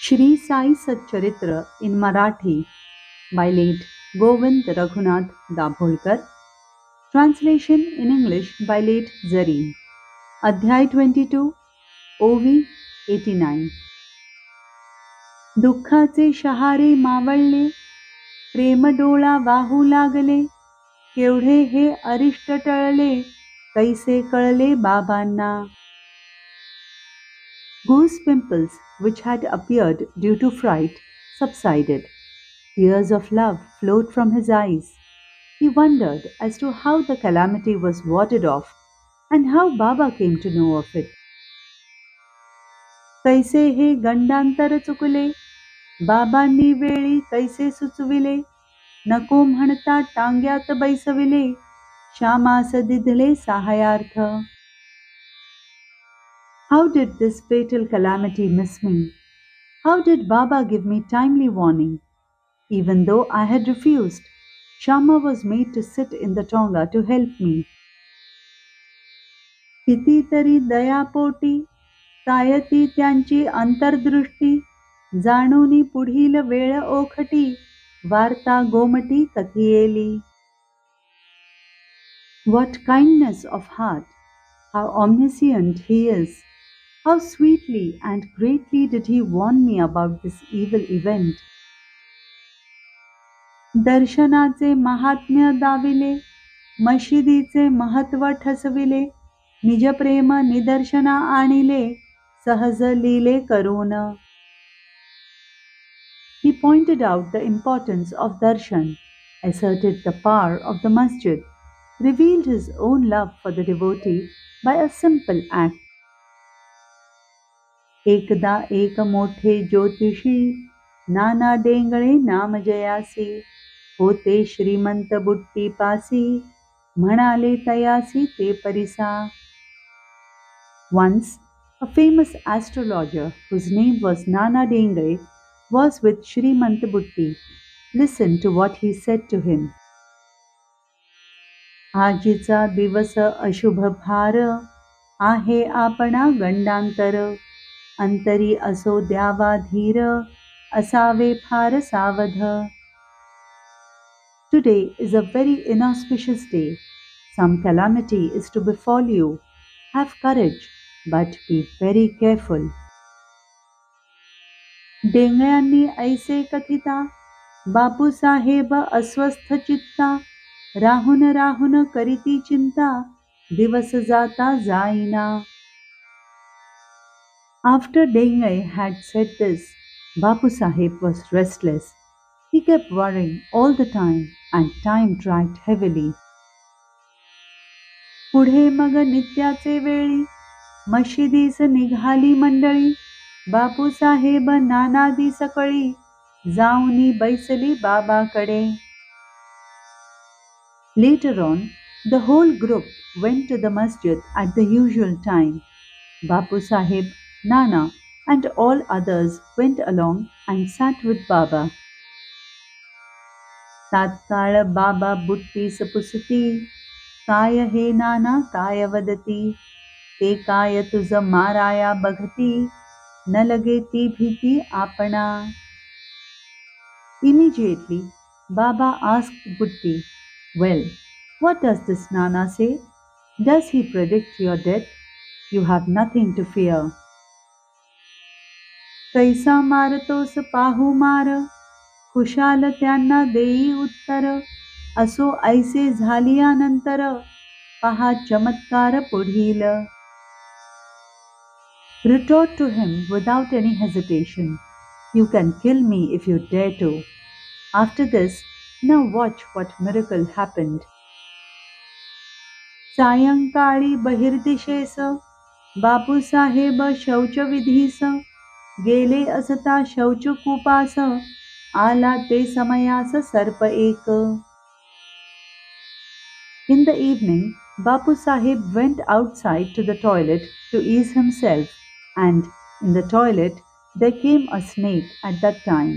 Shri Sai Satcharitra in Marathi by late Govind Raghunath Dabholkar. Translation in English by late Zareen. Adhyay 22, OV 89. दुःखाचे शहारे मावळले, प्रेमडोळा वाहू लागले, केवढे हे अरिष्ट टळले, कैसे कळले बाबांना. Goose pimples, which had appeared due to fright, subsided. Tears of love flowed from his eyes. He wondered as to how the calamity was warded off and how Baba came to know of it. कैसे हे गंडांतर चुकले, बाबांनी वेळी कैसे सुचविले, नको म्हणता टांग्यात बैसविले, श्यामास दिधले सहायार्थ. How did this fatal calamity miss me? How did Baba give me timely warning? Even though I had refused, Shama was made to sit in the tonga to help me. कितीतरी दयापोटी तायती त्यांची अंतर्दृष्टी, जाणूनी पुढील वेळ ओखटी, वार्ता गोमटी कथियेली. What kindness of heart! How omniscient he is! How sweetly and greatly did he warn me about this evil event. दर्शनाचे महात्म्य दाविले, मशिदीचे महत्व ठसविले, निजप्रेम निदर्शना आणिले, सहज लीले करून. He pointed out the importance of darshan, asserted the power of the masjid, revealed his own love for the devotee by a simple act. एकदा एक मोठे ज्योतिषी, नाना डेंगळे नाम जयासी, होते श्रीमंत बुट्टी पासी, म्हणाले तयासी ते परिसा. Once, a famous astrologer whose name was Nana Dengre was with Shrimant Butti. Listen to what he said to him. आजीचा दिवस अशुभ भार, आहे आपणा गंडांतर, अंतरी असो द्यावा धीर, असावे फार सावध. Today is a very inauspicious day. Some calamity is to befall you. Have courage, but be very careful. डेंगळ्यांनी ऐसे कथिता, बापूसाहेब अस्वस्थ चित्ता, राहून राहून करीती चिंता, दिवस जाता जाईना. After Dengai had said this, Bapu Sahib was restless. He kept worrying all the time and time dragged heavily. पुढे मग नित्याचे वेळी, मशिदीस निघाली मंडळी, बापू साहेब नानादी सकळी, जाऊनी बैसली बाबाकडे. Later on, the whole group went to the masjid at the usual time. Bapu Sahib, Nana and all others went along and sat with Baba. तात्काळ बाबा बुट्टीस पुसती, काय हे नाना काय वदती, ते काय तुझ माराया बघती, न लगे ती भीती आपणा. Immediately, Baba asked Butti, well, what does this Nana say? Does he predict your death? You have nothing to fear. कैसा मारतोस पाहू मार, खुशाल त्यांना देई उत्तर, असो ऐसे झालियानंतर, पहा चमत्कार पुढील. Retort to him without any hesitation. You can kill me if you dare to. After this, now watch what miracle happened. सायंकाळी बहिर्दिशेस, बापू साहेब शौचविधीस, गेले असता शौचकूपास, आला ते समयास सर्प एक. In the evening, Bapu Sahib went outside to the toilet to ease himself, and in the toilet there came a snake at that time.